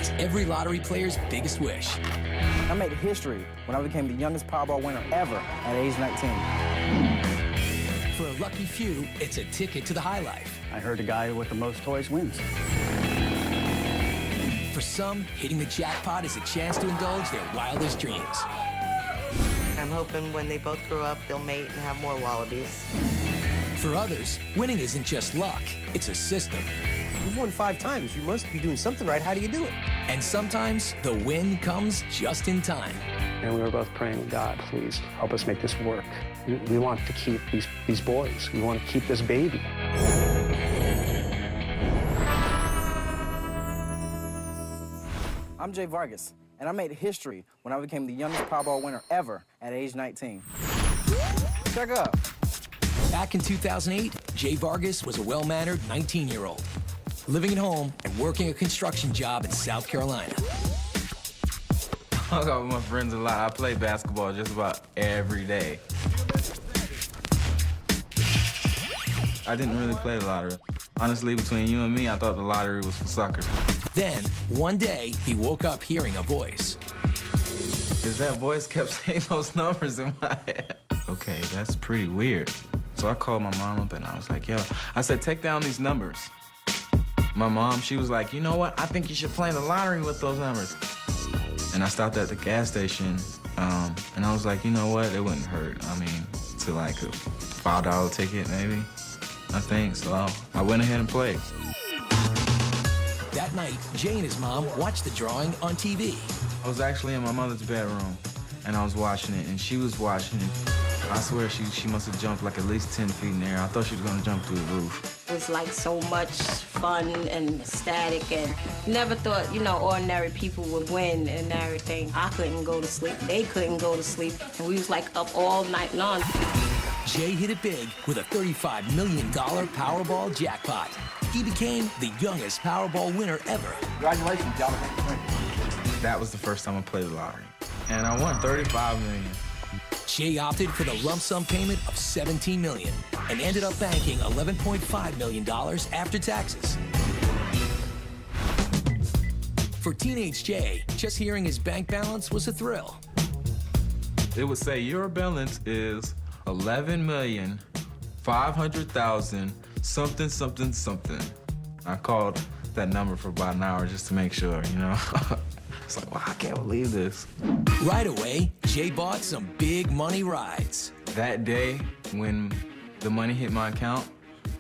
It's every lottery player's biggest wish. I made history when I became the youngest Powerball winner ever at age 19. For a lucky few, it's a ticket to the high life. I heard the guy with the most toys wins. For some, hitting the jackpot is a chance to indulge their wildest dreams. I'm hoping when they both grow up, they'll mate and have more wallabies. For others, winning isn't just luck, it's a system. You've won 5 times. You must be doing something right. How do you do it? And sometimes the win comes just in time. And we were both praying, God, please help us make this work. We want to keep these boys. We want to keep this baby. I'm Jay Vargas, and I made history when I became the youngest Powerball winner ever at age 19. Check out. Back in 2008, Jay Vargas was a well-mannered 19-year-old, living at home and working a construction job in South Carolina. I hung out with my friends a lot. I play basketball just about every day. I didn't really play the lottery. Honestly, between you and me, I thought the lottery was for suckers. Then, one day, he woke up hearing a voice. Because that voice kept saying those numbers in my head. Okay, that's pretty weird. So I called my mom up and I was like, yo, I said, take down these numbers. My mom, she was like, you know what? I think you should play the lottery with those numbers. And I stopped at the gas station, and I was like, you know what? It wouldn't hurt. I mean, to like a $5 ticket, maybe, I think. So I went ahead and played. That night, Jay and his mom watched the drawing on TV. I was actually in my mother's bedroom, and I was watching it, and she was watching it. I swear she must have jumped like at least 10 feet in the air. I thought she was gonna jump through the roof. It was like so much fun and static, and never thought, you know, ordinary people would win and everything. I couldn't go to sleep, they couldn't go to sleep, and we was like up all night long. Jay hit it big with a $35 million Powerball jackpot. He became the youngest Powerball winner ever. Congratulations, Jonathan. That was the first time I played the lottery, and I won $35 million. Jay opted for the lump sum payment of $17 million and ended up banking $11.5 million after taxes. For teenage Jay, just hearing his bank balance was a thrill. It would say your balance is 11,500,000 something, something, something. I called that number for about an hour just to make sure, you know? It's like, wow, I can't believe this. Right away, Jay bought some big money rides. That day, when the money hit my account,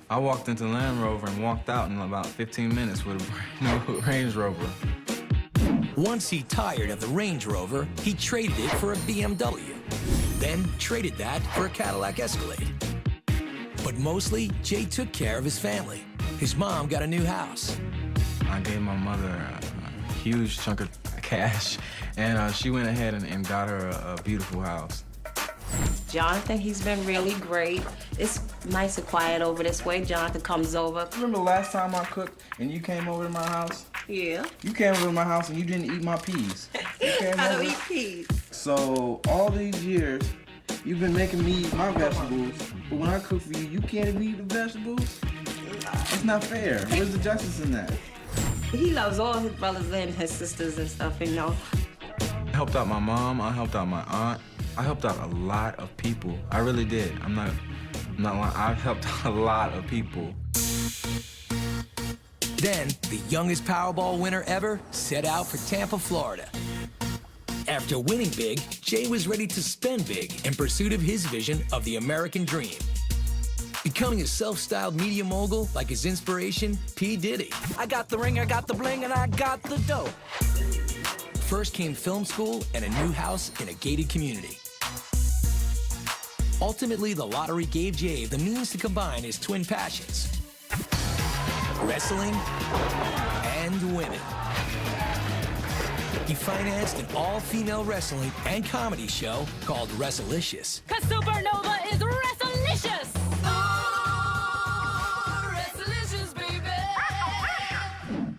I walked into Land Rover and walked out in about 15 minutes with a brand new Range Rover. Once he tired of the Range Rover, he traded it for a BMW, then traded that for a Cadillac Escalade. But mostly, Jay took care of his family. His mom got a new house. I gave my mother a huge chunk of cash, and she went ahead and got her a beautiful house. Jonathan, he's been really great. It's nice and quiet over this way. Jonathan comes over. Remember the last time I cooked and you came over to my house? Yeah. You came over to my house and you didn't eat my peas. I don't eat peas. So all these years, you've been making me eat my vegetables, but when I cook for you, you can't even eat the vegetables? It's not fair. Where's the justice in that? He loves all his brothers and his sisters and stuff, you know. I helped out my mom, I helped out my aunt. I helped out a lot of people. I really did. I'm not lying. I helped out a lot of people. Then, the youngest Powerball winner ever set out for Tampa, Florida. After winning big, Jay was ready to spend big in pursuit of his vision of the American dream. Becoming a self-styled media mogul like his inspiration, P. Diddy. I got the ring, I got the bling, and I got the dough. First came film school and a new house in a gated community. Ultimately, the lottery gave Jay the means to combine his twin passions: wrestling and women. He financed an all-female wrestling and comedy show called Wrestlicious. 'Cause Supernova is Wrestlicious!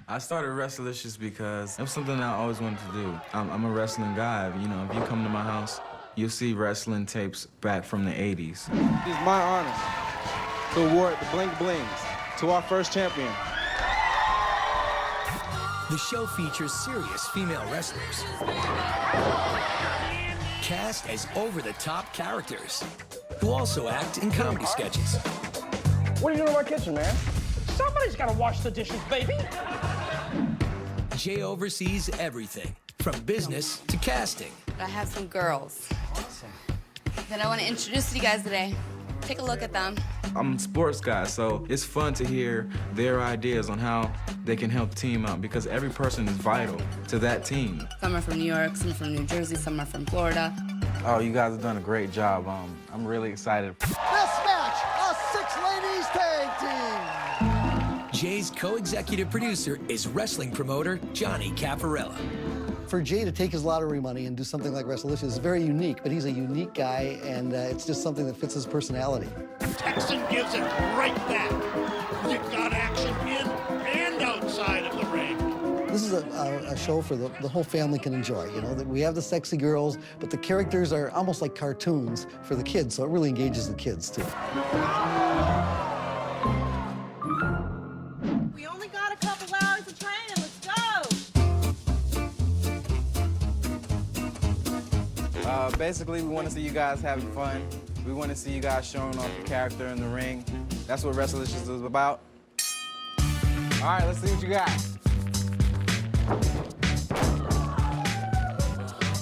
I started Wrestlicious because it was something I always wanted to do. I'm a wrestling guy. You know, if you come to my house, you'll see wrestling tapes back from the 80s. It is my honor to award the Bling Blings to our first champion. The show features serious female wrestlers, cast as over-the-top characters, who also act in comedy sketches. What are you doing in my kitchen, man? Somebody's got to wash the dishes, baby. Jay oversees everything, from business to casting. I have some girls that I want to introduce to you guys today. Take a look at them. I'm a sports guy, so it's fun to hear their ideas on how they can help the team out because every person is vital to that team. Some are from New York, some are from New Jersey, some are from Florida. Oh, you guys have done a great job. I'm really excited. This match, a 6-ladies tag team. Jay's co-executive producer is wrestling promoter Johnny Caparella. For Jay to take his lottery money and do something like Wrestlicious is very unique, but he's a unique guy, and it's just something that fits his personality. Texan gives it right back. You got action in and outside of the ring. This is a show for the whole family can enjoy. You know, that we have the sexy girls, but the characters are almost like cartoons for the kids, so it really engages the kids, too. We only got a couple hours of training. Let's go. Basically, we want to see you guys having fun. We want to see you guys showing off your character in the ring. That's what Wrestlicious is about. All right, let's see what you got.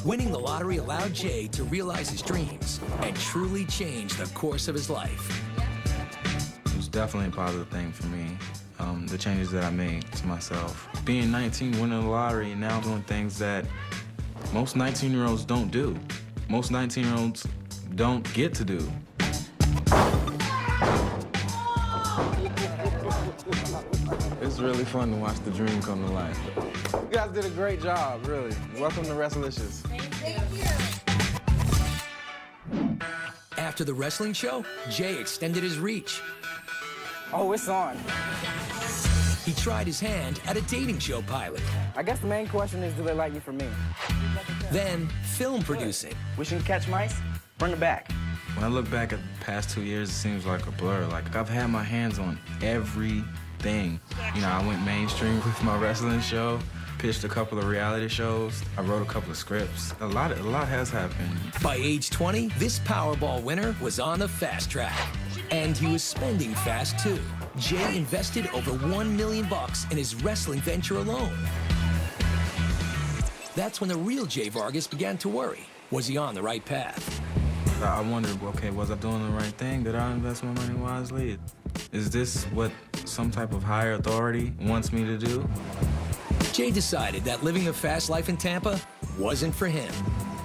Winning the lottery allowed Jay to realize his dreams and truly change the course of his life. It was definitely a positive thing for me, the changes that I made to myself. Being 19, winning the lottery, and now doing things that most 19-year-olds don't do. Most 19-year-olds don't get to do. It's really fun to watch the dream come to life. You guys did a great job, really. Welcome to Wrestlicious. After the wrestling show, Jay extended his reach. Oh, it's on. He tried his hand at a dating show pilot. I guess the main question is, do they like you for me? Then film producing. Wishing to catch mice? Bring it back. When I look back at the past 2 years, it seems like a blur. Like, I've had my hands on everything. You know, I went mainstream with my wrestling show, pitched a couple of reality shows, I wrote a couple of scripts. A lot has happened. By age 20, this Powerball winner was on the fast track. And he was spending fast, too. Jay invested over $1 million in his wrestling venture alone. That's when the real Jay Vargas began to worry. Was he on the right path? I wondered, okay, was I doing the right thing? Did I invest my money wisely? Is this what some type of higher authority wants me to do? Jay decided that living a fast life in Tampa wasn't for him.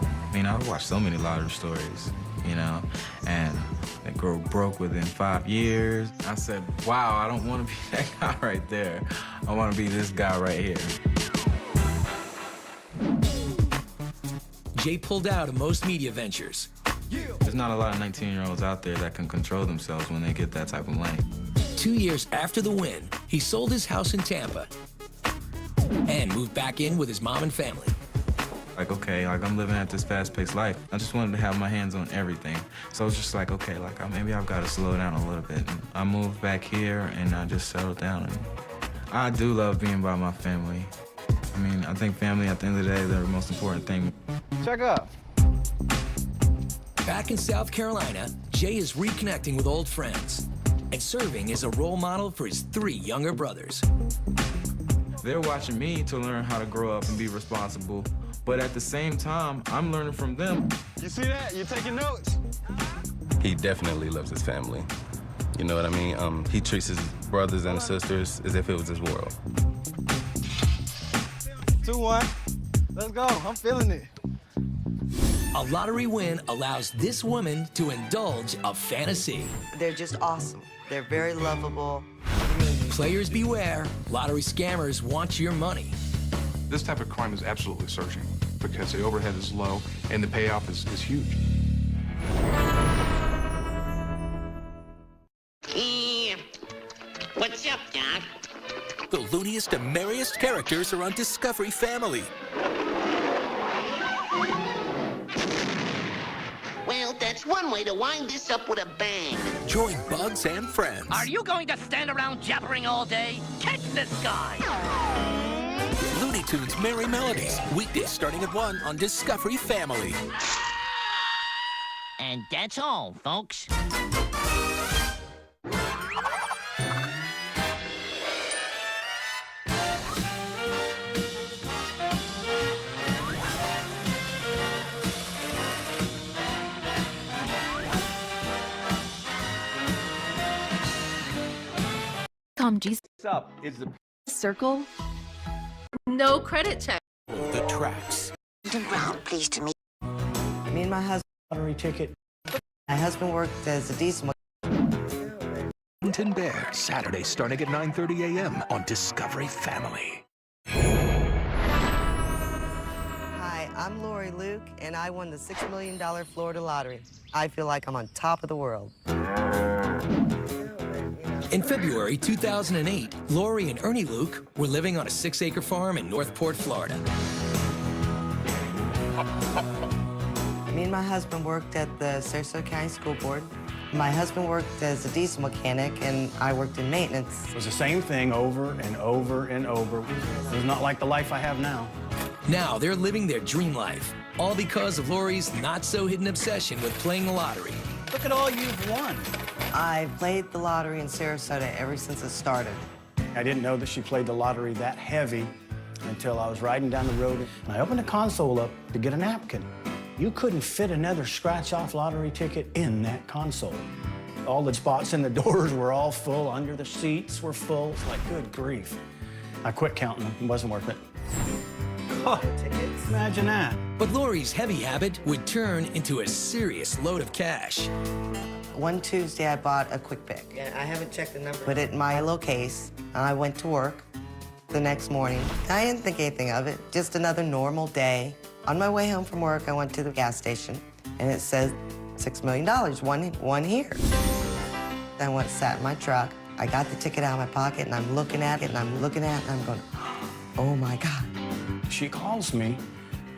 I mean, I've watched so many lottery stories, you know, and they go broke within 5 years. I said, wow, I don't want to be that guy right there. I want to be this guy right here. Jay pulled out of most media ventures. There's not a lot of 19-year-olds out there that can control themselves when they get that type of money. 2 years after the win, he sold his house in Tampa and moved back in with his mom and family. Like, okay, like I'm living at this fast-paced life. I just wanted to have my hands on everything. So it's just like, okay, like maybe I've got to slow down a little bit. And I moved back here and I just settled down. And I do love being by my family. I mean, I think family at the end of the day, they're the most important thing. Check up. Back in South Carolina, Jay is reconnecting with old friends and serving as a role model for his 3 younger brothers. They're watching me to learn how to grow up and be responsible, but at the same time, I'm learning from them. You see that? You taking notes? He definitely loves his family. You know what I mean? He treats his brothers and his sisters as if it was his world. 2-1. Let's go. I'm feeling it. A lottery win allows this woman to indulge a fantasy. They're just awesome. They're very lovable. Players beware. Lottery scammers want your money. This type of crime is absolutely surging because the overhead is low and the payoff is huge. What's up, Doc? The looniest and merriest characters are on Discovery Family. Well, that's one way to wind this up with a bang. Join Bugs and friends. Are you going to stand around jabbering all day? Catch this guy! Tunes Merry Melodies, weekdays starting at 1 on Discovery Family. And that's all, folks. Tom G's What's up? Is the circle. No credit check. The Tracks. Round, please, to me. Me and my husband lottery ticket. My husband worked as a diesel. Bear, Saturday starting at 9:30 a.m. on Discovery Family. Hi, I'm Lori Luke, and I won the $6 million Florida lottery. I feel like I'm on top of the world. In February 2008, Lori and Ernie Luke were living on a 6-acre farm in Northport, Florida. Me and my husband worked at the Sarasota County School Board. My husband worked as a diesel mechanic, and I worked in maintenance. It was the same thing over and over and over. It was not like the life I have now. Now they're living their dream life, all because of Lori's not-so-hidden obsession with playing the lottery. Look at all you've won. I played the lottery in Sarasota ever since it started. I didn't know that she played the lottery that heavy until I was riding down the road, and I opened the console up to get a napkin. You couldn't fit another scratch-off lottery ticket in that console. All the spots in the doors were all full, under the seats were full. It's like, good grief. I quit counting them. It wasn't worth it. Oh, imagine that. But Lori's heavy habit would turn into a serious load of cash. One Tuesday, I bought a quick pick. I haven't checked the number. Put it in my yellow case, and I went to work the next morning. I didn't think anything of it, just another normal day. On my way home from work, I went to the gas station, and it says $6 million, one here. Then I went, sat in my truck. I got the ticket out of my pocket, and I'm looking at it, and I'm looking at it, and I'm going, oh, my God. She calls me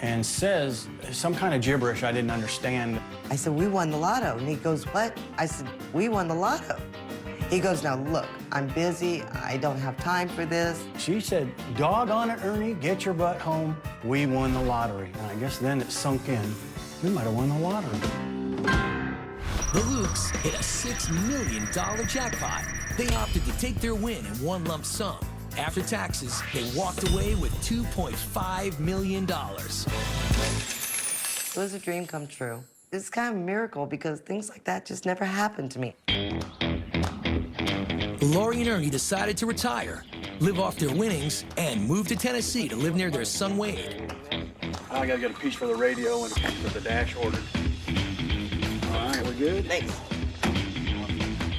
and says some kind of gibberish I didn't understand. I said, we won the lotto. And he goes, what? I said, we won the lotto. He goes, now, look, I'm busy. I don't have time for this. She said, doggone it, Ernie, get your butt home. We won the lottery. And I guess then it sunk in. We might have won the lottery. The Lukes hit a $6 million jackpot. They opted to take their win in one lump sum. After taxes, they walked away with $2.5 million. It was a dream come true. It's kind of a miracle because things like that just never happened to me. Lori and Ernie decided to retire, live off their winnings, and move to Tennessee to live near their son Wade. I gotta get a piece for the radio and a piece for the dash order. All right, we're good? Thanks.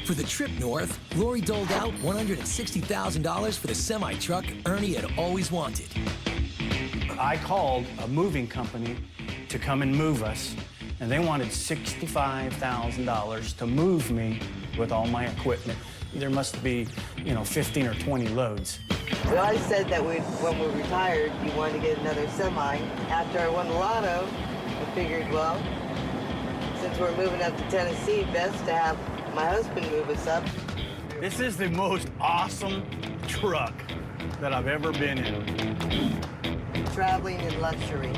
For the trip north, Lori doled out $160,000 for the semi-truck Ernie had always wanted. I called a moving company to come and move us, and they wanted $65,000 to move me with all my equipment. There must be, 15 or 20 loads. Well, I said that when we retired, you wanted to get another semi. After I won the lotto, I figured, well, since we're moving up to Tennessee, best to have my husband move us up. This is the most awesome truck that I've ever been in. Traveling in luxury.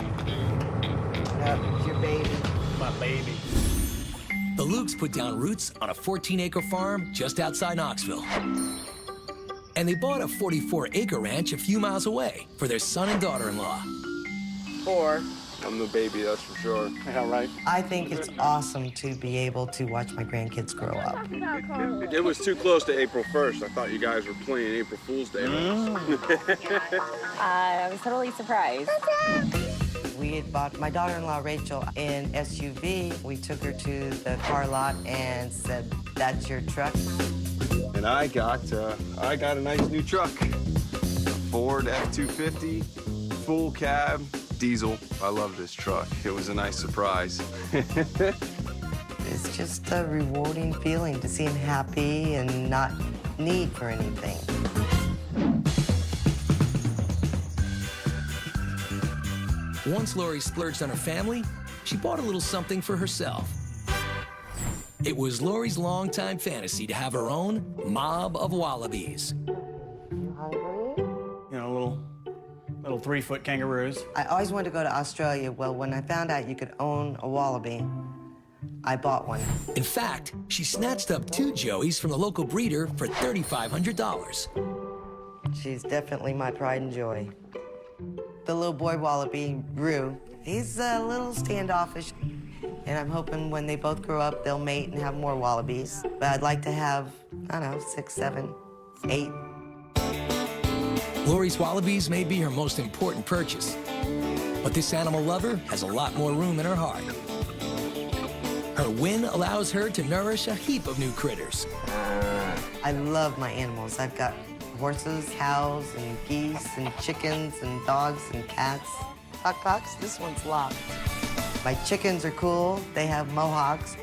It's your baby. My baby. The Lukes put down roots on a 14-acre farm just outside Knoxville. And they bought a 44-acre ranch a few miles away for their son and daughter-in-law. 4. I'm the baby, that's for sure. Yeah, right. I think it's awesome to be able to watch my grandkids grow up. It was too close to April 1st. I thought you guys were playing April Fool's Day. I was totally surprised. We had bought my daughter-in-law, Rachel, an SUV. We took her to the car lot and said, that's your truck. And I got a nice new truck. A Ford F-250, full cab, diesel. I love this truck. It was a nice surprise. It's just a rewarding feeling to see him happy and not need for anything. Once Lori splurged on her family, she bought a little something for herself. It was Lori's longtime fantasy to have her own mob of wallabies. A little 3-foot kangaroos. I always wanted to go to Australia. Well, when I found out you could own a wallaby, I bought one. In fact, she snatched up 2 Joeys from the local breeder for $3,500. She's definitely my pride and joy. The little boy wallaby, Rue, he's a little standoffish, and I'm hoping when they both grow up, they'll mate and have more wallabies. But I'd like to have, I don't know, 6, 7, 8. Lori's wallabies may be her most important purchase, but this animal lover has a lot more room in her heart. Her win allows her to nourish a heap of new critters. I love my animals. I've got horses, cows, and geese, and chickens, and dogs, and cats. Pox, this one's locked. My chickens are cool. They have mohawks.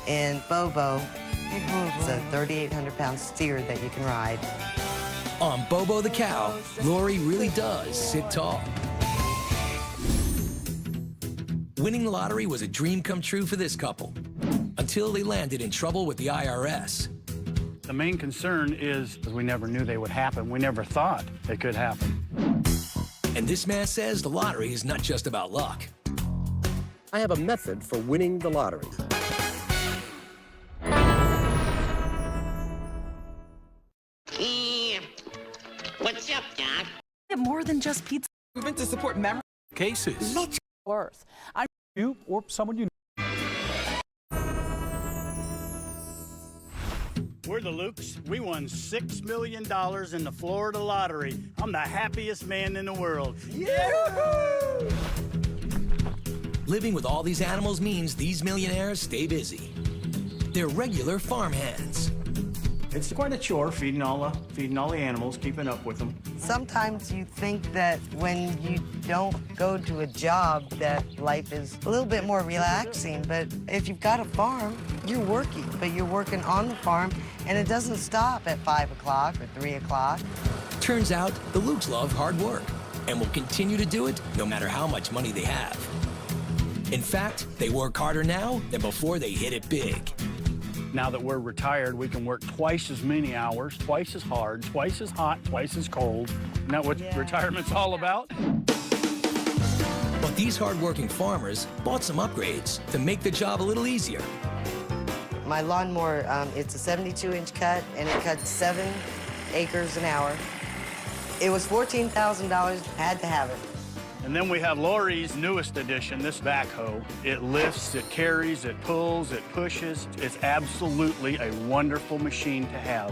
And Bobo is a 3,800-pound steer that you can ride. On Bobo the cow, Lori really does sit tall. Winning the lottery was a dream come true for this couple, until they landed in trouble with the IRS. The main concern is we never knew they would happen. We never thought they could happen. And this man says the lottery is not just about luck. I have a method for winning the lottery. What's up, Doc? More than just pizza. Movement to support memory cases. Worth. You or someone you know. We're the Lukes. We won $6 million in the Florida lottery. I'm the happiest man in the world. Yahoo! Living with all these animals means these millionaires stay busy. They're regular farmhands. It's quite a chore feeding all the animals, keeping up with them. Sometimes you think that when you don't go to a job that life is a little bit more relaxing, but if you've got a farm, you're working, but you're working on the farm, and it doesn't stop at 5 o'clock or 3 o'clock. Turns out the Lukes love hard work and will continue to do it no matter how much money they have. In fact, they work harder now than before they hit it big. Now that we're retired, we can work twice as many hours, twice as hard, twice as hot, twice as cold. Isn't that what retirement's all about? But these hard-working farmers bought some upgrades to make the job a little easier. My lawnmower, it's a 72-inch cut, and it cuts 7 acres an hour. It was $14,000, had to have it. And then we have Lori's newest addition, this backhoe. It lifts, it carries, it pulls, it pushes. It's absolutely a wonderful machine to have,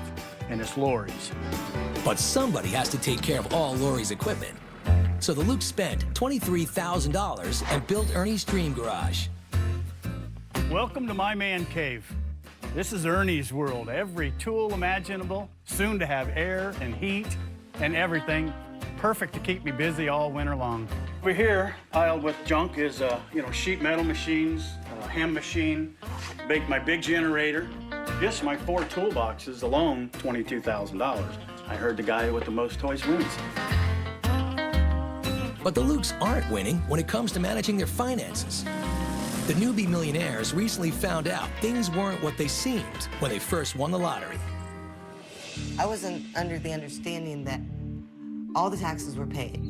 and it's Lori's. But somebody has to take care of all Lori's equipment. So the Lukes spent $23,000 and built Ernie's dream garage. Welcome to my man cave. This is Ernie's world. Every tool imaginable, soon to have air and heat and everything. Perfect to keep me busy all winter long. Over here, piled with junk is, sheet metal machines, a hand machine, my big generator. Just my 4 toolboxes alone, $22,000. I heard the guy with the most toys wins. But the Lukes aren't winning when it comes to managing their finances. The newbie millionaires recently found out things weren't what they seemed when they first won the lottery. I wasn't under the understanding that all the taxes were paid.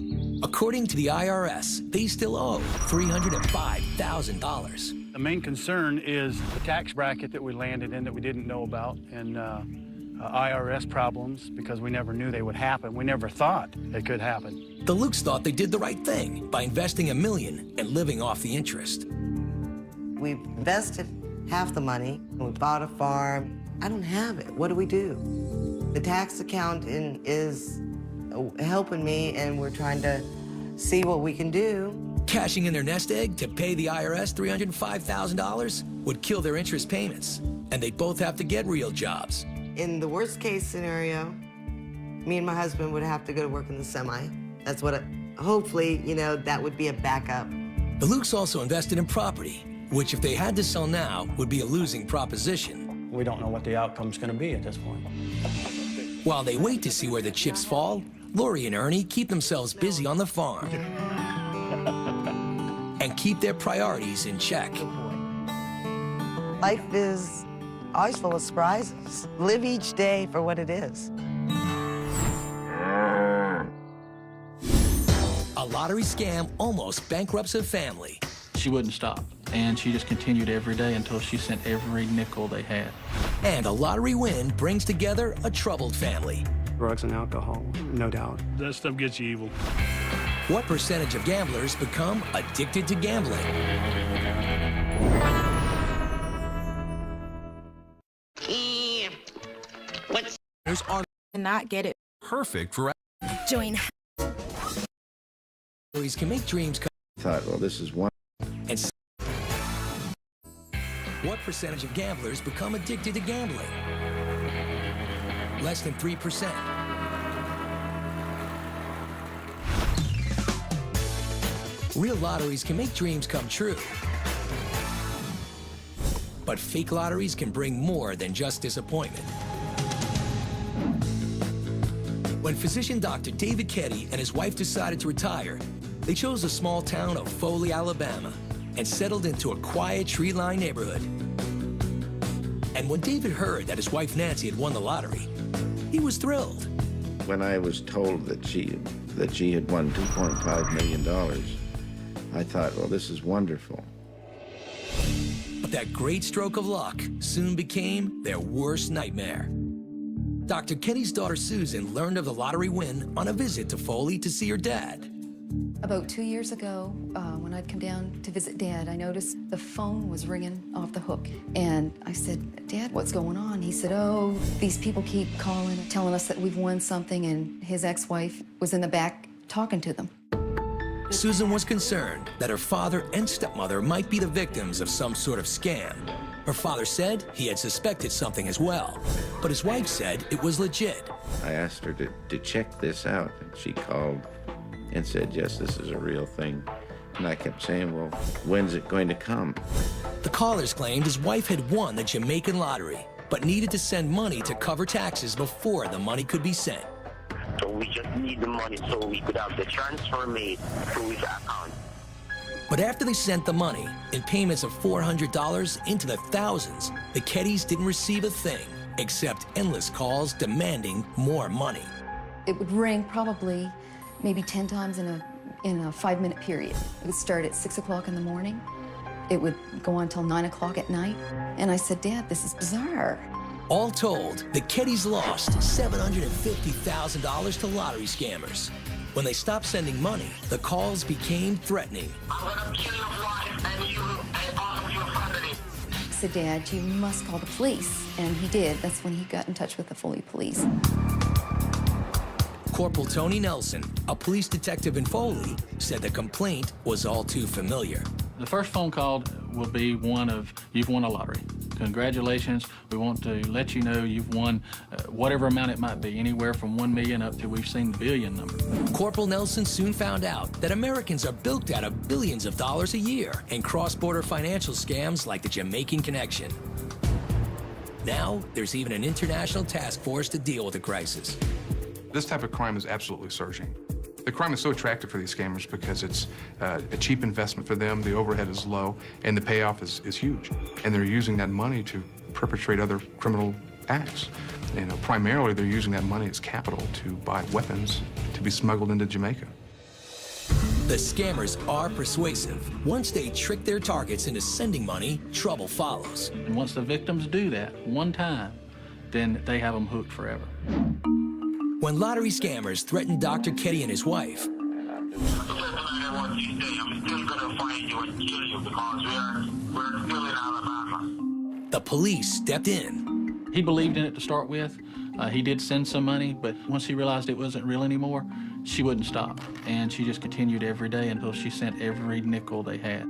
According to the IRS, they still owe $305,000. The main concern is the tax bracket that we landed in that we didn't know about, and IRS problems because we never knew they would happen. We never thought they could happen. The Lukes thought they did the right thing by investing $1 million and living off the interest. We invested half the money, and we bought a farm. I don't have it. What do we do? The tax accountant is helping me, and we're trying to see what we can do. Cashing in their nest egg to pay the IRS $305,000 would kill their interest payments, and they'd both have to get real jobs. In the worst case scenario, me and my husband would have to go to work in the semi. That's what, hopefully, that would be a backup. The Lukes also invested in property, which if they had to sell now, would be a losing proposition. We don't know what the outcome's gonna be at this point. While they wait to see where the chips fall, Lori and Ernie keep themselves busy on the farm and keep their priorities in check. Life is always full of surprises. Live each day for what it is. A lottery scam almost bankrupts a family. She wouldn't stop, and she just continued every day until she sent every nickel they had. And a lottery win brings together a troubled family. Drugs and alcohol, no doubt. That stuff gets you evil. What percentage of gamblers become addicted to gambling? What's are not get it perfect for join. Lotteries can make dreams come. Thought, well, this is one. And what percentage of gamblers become addicted to gambling? Less than 3%. Real lotteries can make dreams come true. But fake lotteries can bring more than just disappointment. When physician Dr. David Ketty and his wife decided to retire, they chose the small town of Foley, Alabama, and settled into a quiet tree-lined neighborhood. And when David heard that his wife Nancy had won the lottery, he was thrilled. When I was told that she had won $2.5 million, I thought, well, this is wonderful. But that great stroke of luck soon became their worst nightmare. Dr. Kenny's daughter Susan learned of the lottery win on a visit to Foley to see her dad. About 2 years ago, when I'd come down to visit Dad, I noticed the phone was ringing off the hook. And I said, Dad, what's going on? He said, oh, these people keep calling, telling us that we've won something, and his ex-wife was in the back talking to them. Susan was concerned that her father and stepmother might be the victims of some sort of scam. Her father said he had suspected something as well, but his wife said it was legit. I asked her to check this out, and she called and said, yes, this is a real thing. And I kept saying, well, when's it going to come? The callers claimed his wife had won the Jamaican lottery, but needed to send money to cover taxes before the money could be sent. So we just need the money so we could have the transfer made to his account. But after they sent the money, in payments of $400 into the thousands, the Kettys didn't receive a thing, except endless calls demanding more money. It would ring probably maybe 10 times in a 5-minute period. It would start at 6 o'clock in the morning. It would go on till 9 o'clock at night. And I said, Dad, this is bizarre. All told, the Kettys lost $750,000 to lottery scammers. When they stopped sending money, the calls became threatening. I said, Dad, you must call the police. And he did. That's when he got in touch with the Foley police. Corporal Tony Nelson, a police detective in Foley, said the complaint was all too familiar. The first phone call will be one of, you've won a lottery. Congratulations, we want to let you know you've won whatever amount it might be, anywhere from 1 million up to we've seen the billion number. Corporal Nelson soon found out that Americans are bilked out of billions of dollars a year in cross-border financial scams like the Jamaican Connection. Now, there's even an international task force to deal with the crisis. This type of crime is absolutely surging. The crime is so attractive for these scammers because it's a cheap investment for them, the overhead is low, and the payoff is huge. And they're using that money to perpetrate other criminal acts. You know, primarily, they're using that money as capital to buy weapons to be smuggled into Jamaica. The scammers are persuasive. Once they trick their targets into sending money, trouble follows. And once the victims do that one time, then they have them hooked forever. When lottery scammers threatened Dr. Ketty and his wife, the police stepped in. He believed in it to start with. He did send some money, but once he realized it wasn't real anymore, she wouldn't stop. And she just continued every day until she sent every nickel they had.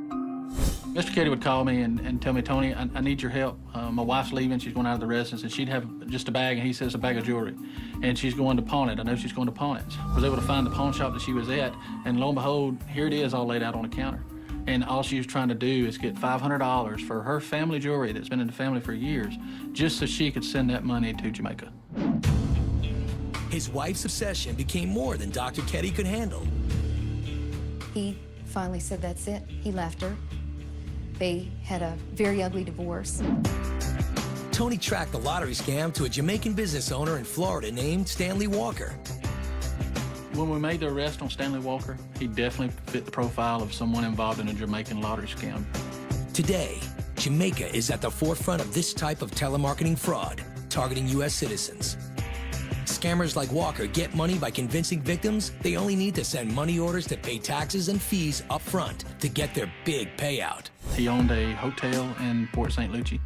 Mr. Ketty would call me and tell me, Tony, I need your help. My wife's leaving, she's going out of the residence, and she'd have just a bag, and he says a bag of jewelry. And she's going to pawn it. I know she's going to pawn it. I was able to find the pawn shop that she was at, and lo and behold, here it is all laid out on the counter. And all she was trying to do is get $500 for her family jewelry that's been in the family for years, just so she could send that money to Jamaica. His wife's obsession became more than Dr. Ketty could handle. He finally said that's it. He left her. They had a very ugly divorce. Tony tracked the lottery scam to a Jamaican business owner in Florida named Stanley Walker. When we made the arrest on Stanley Walker, he definitely fit the profile of someone involved in a Jamaican lottery scam. Today, Jamaica is at the forefront of this type of telemarketing fraud, targeting U.S. citizens. Scammers like Walker get money by convincing victims they only need to send money orders to pay taxes and fees up front to get their big payout. He owned a hotel in Port St. Lucie,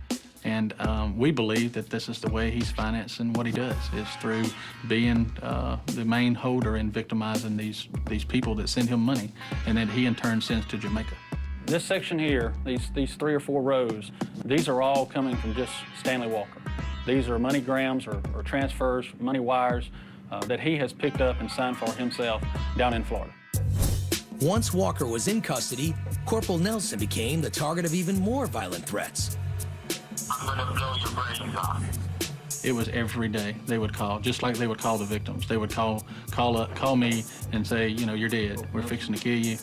and we believe that this is the way he's financing what he does, is through being the main holder and victimizing these people that send him money, and then he in turn sends to Jamaica. This section here, these 3 or 4 rows, these are all coming from just Stanley Walker. These are MoneyGrams or transfers, money wires that he has picked up and signed for himself down in Florida. Once Walker was in custody, Corporal Nelson became the target of even more violent threats. I'm gonna blow your brains off. It was every day they would call, just like they would call the victims. They would call me and say, you know, you're dead. We're fixing to kill you.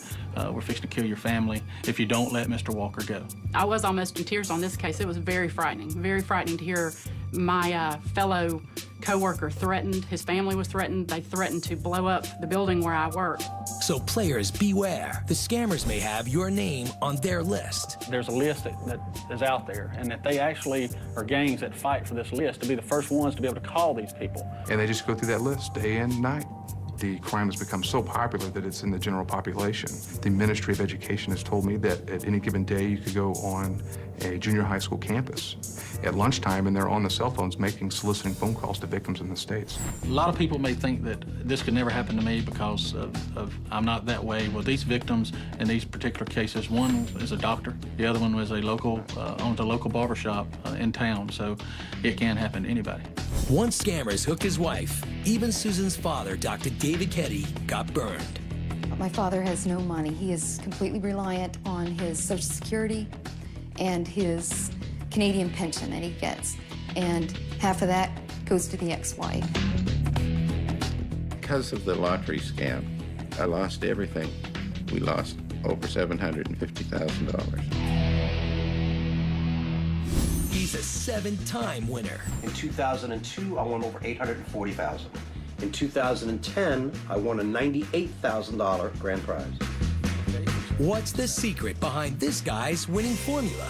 We're fixing to kill your family if you don't let Mr. Walker go. I was almost in tears on this case. It was very frightening to hear my fellow co-worker threatened. His family was threatened. They threatened to blow up the building where I work. So players, beware. The scammers may have your name on their list. There's a list that is out there, and that they actually are gangs that fight for this list to be the first ones to be able to call these people. And they just go through that list day and night. The crime has become so popular that it's in the general population. The Ministry of Education has told me that at any given day you could go on a junior high school campus at lunchtime and they're on the cell phones soliciting phone calls to victims in the States. A lot of people may think that this could never happen to me because of I'm not that way. Well, these victims in these particular cases, one is a doctor, the other one was owns a local barbershop in town, so it can happen to anybody. Once scammers hooked his wife, even Susan's father, Dr. David Ketty, got burned. My father has no money. He is completely reliant on his Social Security and his Canadian pension that he gets. And half of that goes to the ex-wife. Because of the lottery scam, I lost everything. We lost over $750,000. He's a 7-time winner. In 2002, I won over $840,000. In 2010, I won a $98,000 grand prize. What's the secret behind this guy's winning formula?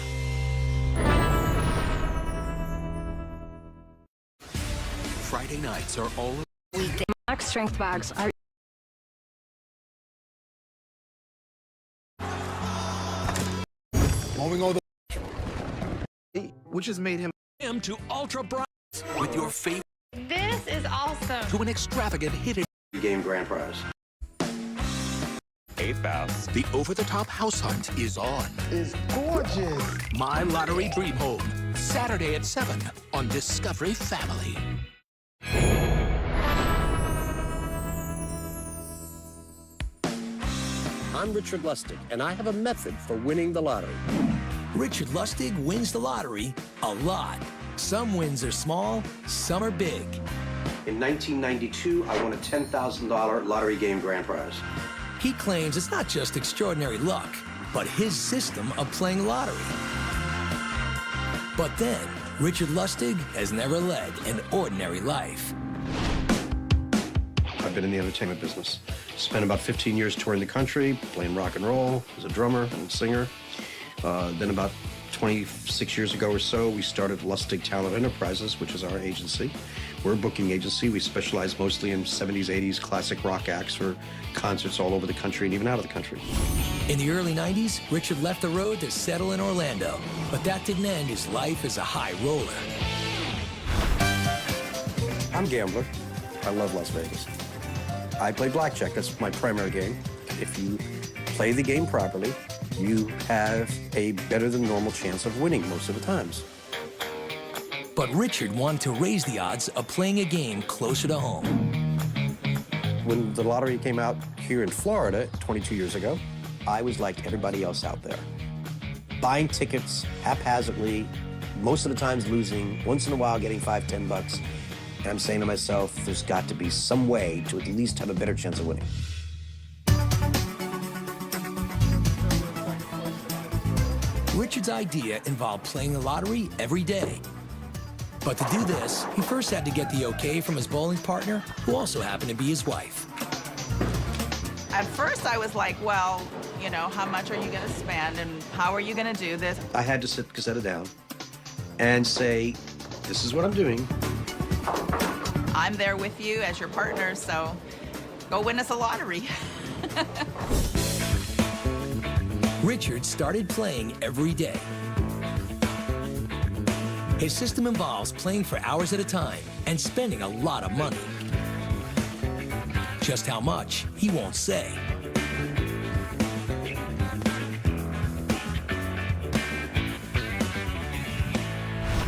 Friday nights are all Weekday max strength bags are Moving all the which has made him to ultra bright with your favorite This is awesome. to an extravagant hidden Game grand prize. 8,000. The over-the-top house hunt is on. It's gorgeous. My Lottery Dream Home, Saturday at 7 on Discovery Family. I'm Richard Lustig, and I have a method for winning the lottery. Richard Lustig wins the lottery a lot. Some wins are small, some are big. In 1992, I won a $10,000 lottery game grand prize. He claims it's not just extraordinary luck, but his system of playing lottery. But then, Richard Lustig has never led an ordinary life. I've been in the entertainment business. Spent about 15 years touring the country, playing rock and roll as a drummer and singer. Then about 26 years ago or so, we started Lustig Talent Enterprises, which is our agency. We're a booking agency. We specialize mostly in 70s, 80s classic rock acts for concerts all over the country and even out of the country. In the early 90s, Richard left the road to settle in Orlando, but that didn't end his life as a high roller. I'm a gambler. I love Las Vegas. I play blackjack. That's my primary game. If you play the game properly, you have a better than normal chance of winning most of the times. But Richard wanted to raise the odds of playing a game closer to home. When the lottery came out here in Florida 22 years ago, I was like everybody else out there. Buying tickets haphazardly, most of the times losing, once in a while getting $5, $10. And I'm saying to myself, there's got to be some way to at least have a better chance of winning. Richard's idea involved playing the lottery every day. But to do this, he first had to get the okay from his bowling partner, who also happened to be his wife. At first, I was like, well, you know, how much are you going to spend and how are you going to do this? I had to sit Cassetta down and say, this is what I'm doing. I'm there with you as your partner, so go win us a lottery. Richard started playing every day. His system involves playing for hours at a time and spending a lot of money. Just how much, he won't say.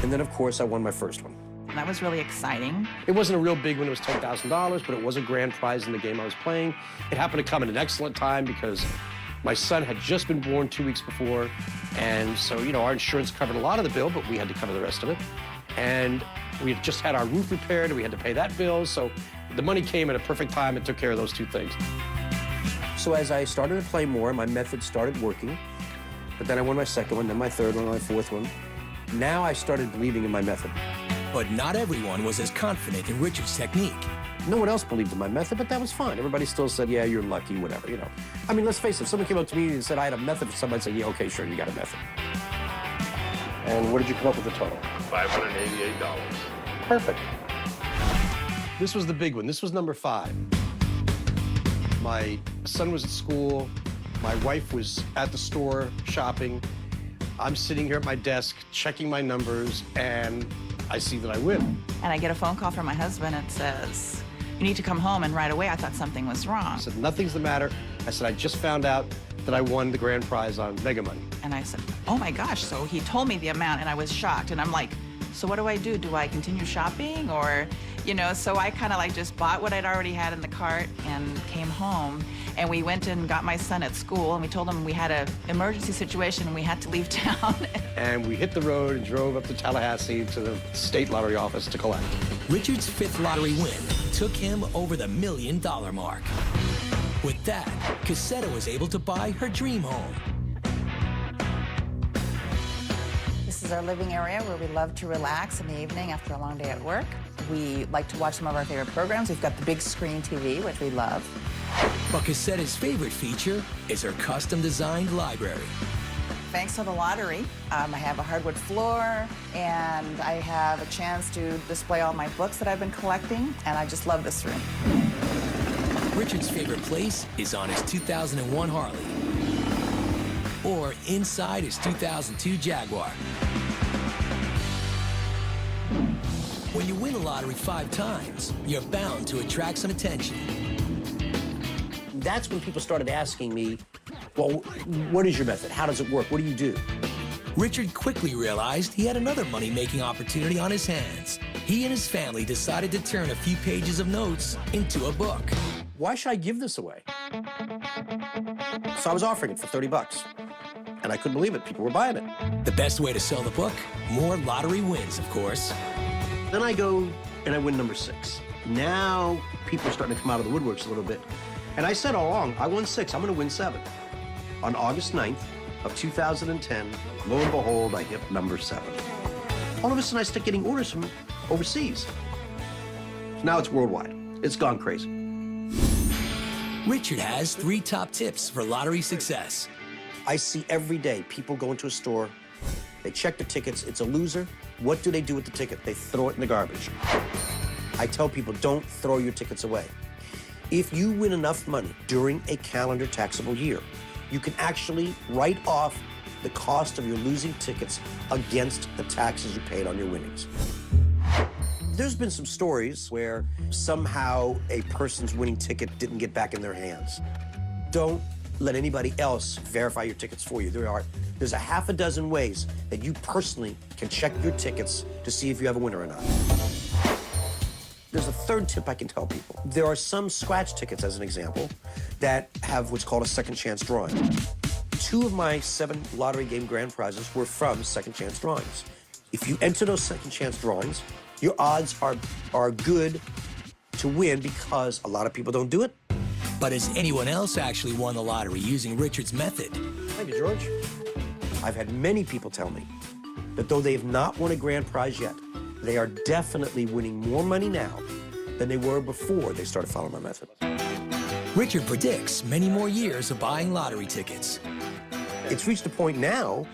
And then, of course, I won my first one. That was really exciting. It wasn't a real big one, it was $10,000, but it was a grand prize in the game I was playing. It happened to come at an excellent time because my son had just been born 2 weeks before, and so, you know, our insurance covered a lot of the bill, but we had to cover the rest of it. And we had just had our roof repaired, and we had to pay that bill, so the money came at a perfect time and took care of those two things. So as I started to play more, my method started working, but then I won my second one, then my third one, my fourth one. Now I started believing in my method. But not everyone was as confident in Richard's technique. No one else believed in my method, but that was fine. Everybody still said, yeah, you're lucky, whatever, you know. I mean, let's face it, if someone came up to me and said I had a method for somebody, I'd say, yeah, okay, sure, you got a method. And what did you come up with the total? $588. Perfect. This was the big one. This was number 5. My son was at school. My wife was at the store shopping. I'm sitting here at my desk checking my numbers, and I see that I win. And I get a phone call from my husband and says, you need to come home, and right away I thought something was wrong. I said, nothing's the matter. I said, I just found out that I won the grand prize on Mega Money. And I said, oh my gosh. So he told me the amount and I was shocked. And I'm like, so what do I do? Do I continue shopping or, you know, so I kind of like just bought what I'd already had in the cart and came home. And we went and got my son at school and we told him we had an emergency situation and we had to leave town. And we hit the road and drove up to Tallahassee to the state lottery office to collect. Richard's 5th lottery win took him over the $1 million mark. With that, Cassetta was able to buy her dream home. This is our living area where we love to relax in the evening after a long day at work. We like to watch some of our favorite programs. We've got the big screen TV, which we love. But Cassetta's favorite feature is her custom-designed library. Thanks to the lottery, I have a hardwood floor, and I have a chance to display all my books that I've been collecting, and I just love this room. Richard's favorite place is on his 2001 Harley, or inside his 2002 Jaguar. When you win the lottery 5 times, you're bound to attract some attention. That's when people started asking me, well, what is your method? How does it work? What do you do? Richard quickly realized he had another money-making opportunity on his hands. He and his family decided to turn a few pages of notes into a book. Why should I give this away? So I was offering it for $30. And I couldn't believe it. People were buying it. The best way to sell the book? More lottery wins, of course. Then I go and I win number 6. Now people are starting to come out of the woodworks a little bit. And I said all along, I won 6, I'm gonna win 7. On August 9th of 2010, lo and behold, I hit number 7. All of a sudden I start getting orders from overseas. Now it's worldwide. It's gone crazy. Richard has 3 top tips for lottery success. I see every day people go into a store, they check the tickets, it's a loser. What do they do with the ticket? They throw it in the garbage. I tell people, don't throw your tickets away. If you win enough money during a calendar taxable year, you can actually write off the cost of your losing tickets against the taxes you paid on your winnings. There's been some stories where somehow a person's winning ticket didn't get back in their hands. Don't let anybody else verify your tickets for you. There's a half a dozen ways that you personally can check your tickets to see if you have a winner or not. There's a third tip I can tell people. There are some scratch tickets, as an example, that have what's called a second chance drawing. 2 of my 7 lottery game grand prizes were from second chance drawings. If you enter those second chance drawings, your odds are good to win because a lot of people don't do it. But has anyone else actually won the lottery using Richard's method? Thank you, George. I've had many people tell me that though they have not won a grand prize yet, they are definitely winning more money now than they were before they started following my method. Richard predicts many more years of buying lottery tickets. It's reached a point now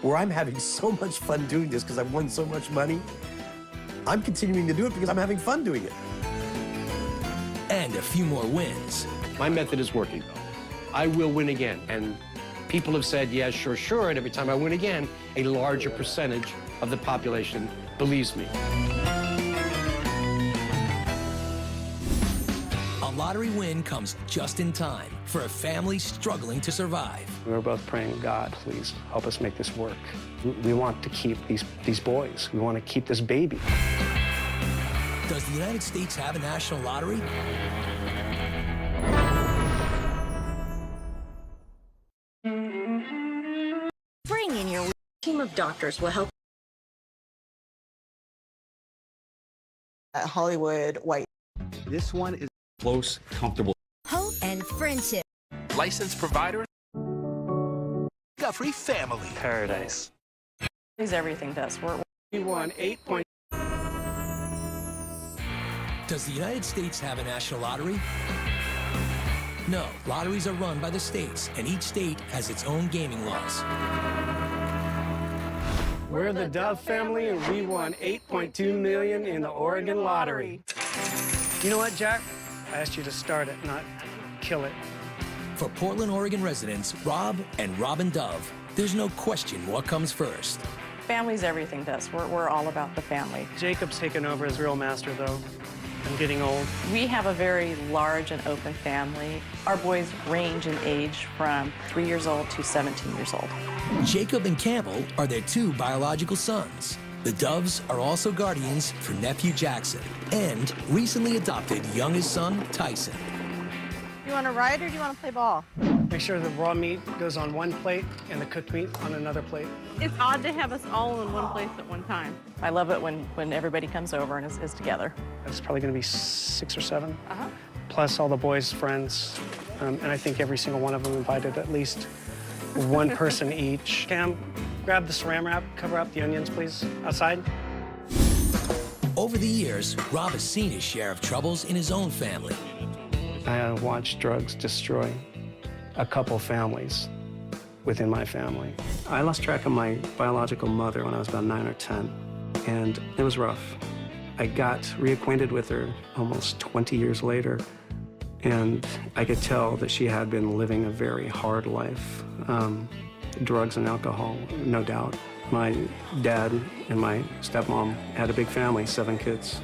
where I'm having so much fun doing this because I've won so much money. I'm continuing to do it because I'm having fun doing it. And a few more wins. My method is working. I will win again. And people have said, yeah, sure, sure. And every time I win again, a larger percentage of the population believes me. A lottery win comes just in time for a family struggling to survive. We were both praying, God, please help us make this work. We want to keep these boys. We want to keep this baby. Does the United States have a national lottery? Bring in your team of doctors will help. Hollywood White. This one is close, comfortable. Hope and friendship. Licensed provider. Discovery Family. Paradise. He's everything to us. We won 8 points. Does the United States have a national lottery? No, lotteries are run by the states, and each state has its own gaming laws. We're the Dove family, and we won $8.2 million in the Oregon lottery. You know what, Jack? I asked you to start it, not kill it. For Portland, Oregon residents Rob and Robin Dove, there's no question what comes first. Family's everything to us. We're all about the family. Jacob's taken over as real master, though. I'm getting old. We have a very large and open family. Our boys range in age from 3 years old to 17 years old. Jacob and Campbell are their two biological sons. The Doves are also guardians for nephew Jackson and recently adopted youngest son, Tyson. You want to ride or do you want to play ball? Make sure the raw meat goes on one plate and the cooked meat on another plate. It's odd to have us all in one place at one time. I love it when everybody comes over and is together. It's probably going to be 6 or 7, Uh-huh. plus all the boys' friends. And I think every single one of them invited at least one person each. Cam, grab the saran wrap, cover up the onions, please, outside. Over the years, Rob has seen his share of troubles in his own family. I watched drugs destroy a couple families within my family. I lost track of my biological mother when I was about 9 or 10, and it was rough. I got reacquainted with her almost 20 years later, and I could tell that she had been living a very hard life. Drugs and alcohol, no doubt. My dad and my stepmom had a big family, 7 kids.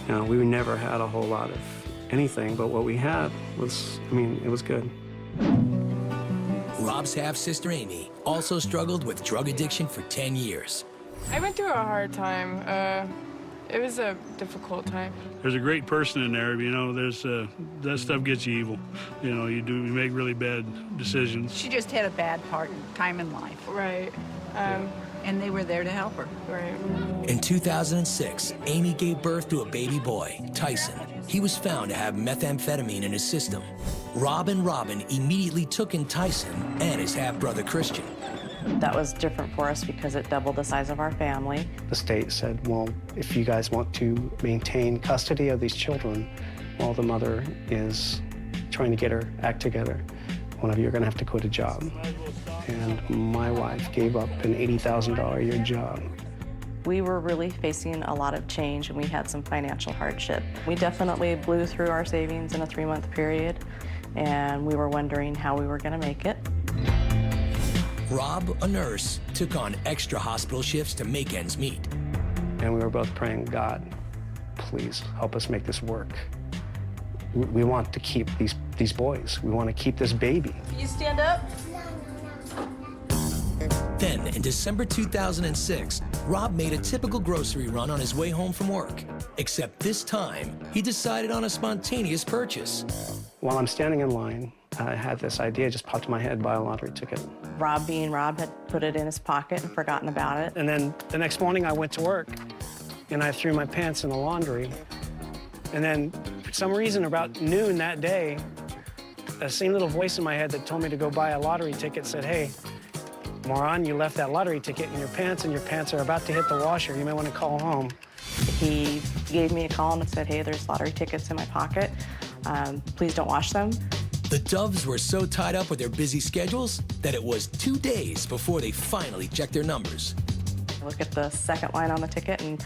You know, we never had a whole lot of anything, but what we had was, it was good. Rob's half-sister Amy also struggled with drug addiction for 10 years. I went through a hard time. It was a difficult time. There's a great person in there, that stuff gets you evil. You make really bad decisions. She just had a bad time in life. Right. And they were there to help her. Right. In 2006, Amy gave birth to a baby boy, Tyson. He was found to have methamphetamine in his system. Rob and Robin immediately took in Tyson and his half-brother Christian. That was different for us because it doubled the size of our family. The state said, well, if you guys want to maintain custody of these children while the mother is trying to get her act together, one of you are going to have to quit a job. And my wife gave up an $80,000 a year job. We were really facing a lot of change, and we had some financial hardship. We definitely blew through our savings in a 3-month period, and we were wondering how we were going to make it. Rob, a nurse, took on extra hospital shifts to make ends meet. And we were both praying, God, please help us make this work. We want to keep these boys. We want to keep this baby. Can you stand up? Then, in December 2006, Rob made a typical grocery run on his way home from work. Except this time, he decided on a spontaneous purchase. While I'm standing in line, I had this idea just popped in my head, buy a lottery ticket. Rob, being Rob, had put it in his pocket and forgotten about it. And then the next morning I went to work, and I threw my pants in the laundry. And then, for some reason, about noon that day, the same little voice in my head that told me to go buy a lottery ticket said, hey, moron, you left that lottery ticket in your pants, and your pants are about to hit the washer. You may want to call home. He gave me a call and said, hey, there's lottery tickets in my pocket. Please don't wash them. The Doves were so tied up with their busy schedules that it was 2 days before they finally checked their numbers. Look at the second line on the ticket, and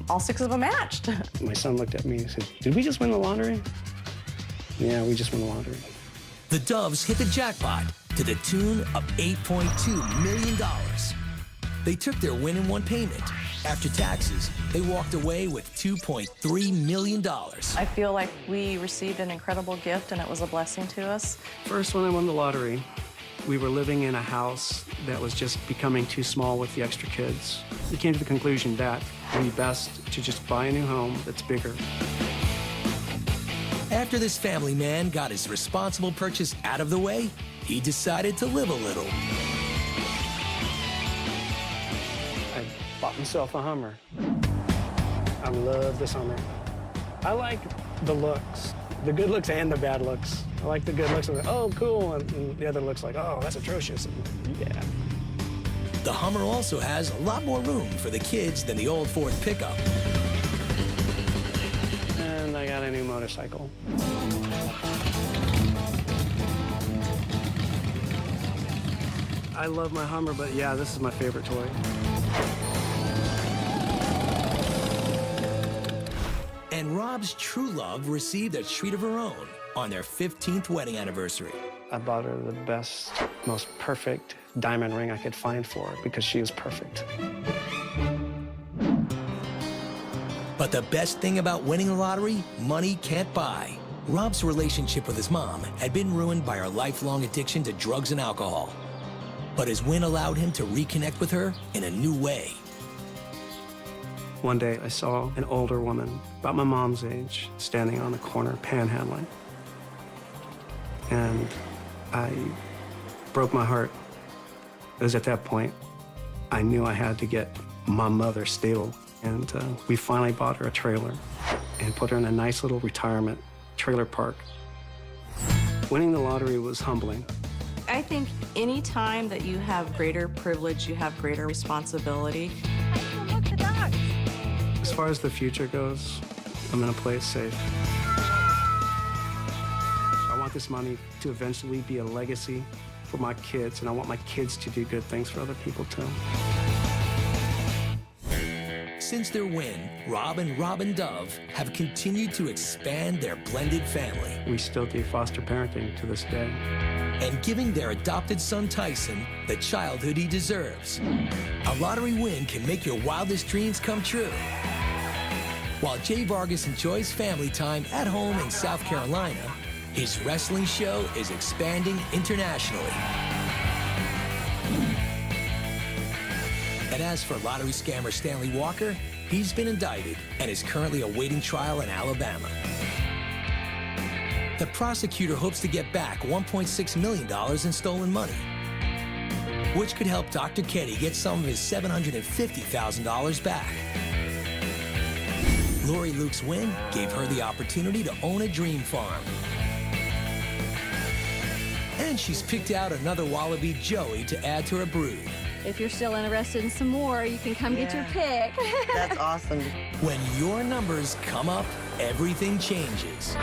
all 6 of them matched. My son looked at me and said, "Did we just win the lottery?" Yeah, we just won the lottery. The Doves hit the jackpot to the tune of $8.2 million. They took their win in one payment. After taxes, they walked away with $2.3 million. I feel like we received an incredible gift, and it was a blessing to us. First, when I won the lottery, we were living in a house that was just becoming too small with the extra kids. We came to the conclusion that it would be best to just buy a new home that's bigger. After this family man got his responsible purchase out of the way, he decided to live a little. I bought myself a Hummer. I love this Hummer. I like the looks, the good looks and the bad looks. I like the good looks of oh, cool, and the other looks like, oh, that's atrocious. And, yeah. The Hummer also has a lot more room for the kids than the old Ford pickup. And I got a new motorcycle. I love my Hummer, but yeah, this is my favorite toy. And Rob's true love received a treat of her own on their 15th wedding anniversary. I bought her the best, most perfect diamond ring I could find for her because she was perfect. But the best thing about winning the lottery, money can't buy. Rob's relationship with his mom had been ruined by her lifelong addiction to drugs and alcohol. But his win allowed him to reconnect with her in a new way. One day, I saw an older woman, about my mom's age, standing on the corner panhandling. And I broke my heart. It was at that point I knew I had to get my mother stable. And we finally bought her a trailer and put her in a nice little retirement trailer park. Winning the lottery was humbling. I think any time that you have greater privilege, you have greater responsibility. Look, the dog. As far as the future goes, I'm gonna play it safe. I want this money to eventually be a legacy for my kids, and I want my kids to do good things for other people too. Since their win, Rob and Robin Dove have continued to expand their blended family. We still do foster parenting to this day. And giving their adopted son Tyson the childhood he deserves. A lottery win can make your wildest dreams come true. While Jay Vargas enjoys family time at home in South Carolina, his wrestling show is expanding internationally. And as for lottery scammer Stanley Walker, he's been indicted and is currently awaiting trial in Alabama. The prosecutor hopes to get back $1.6 million in stolen money, which could help Dr. Ketty get some of his $750,000 back. Lori Luke's win gave her the opportunity to own a dream farm. And she's picked out another wallaby, Joey, to add to her brood. If you're still interested in some more, you can come get your pick. That's awesome. When your numbers come up, everything changes.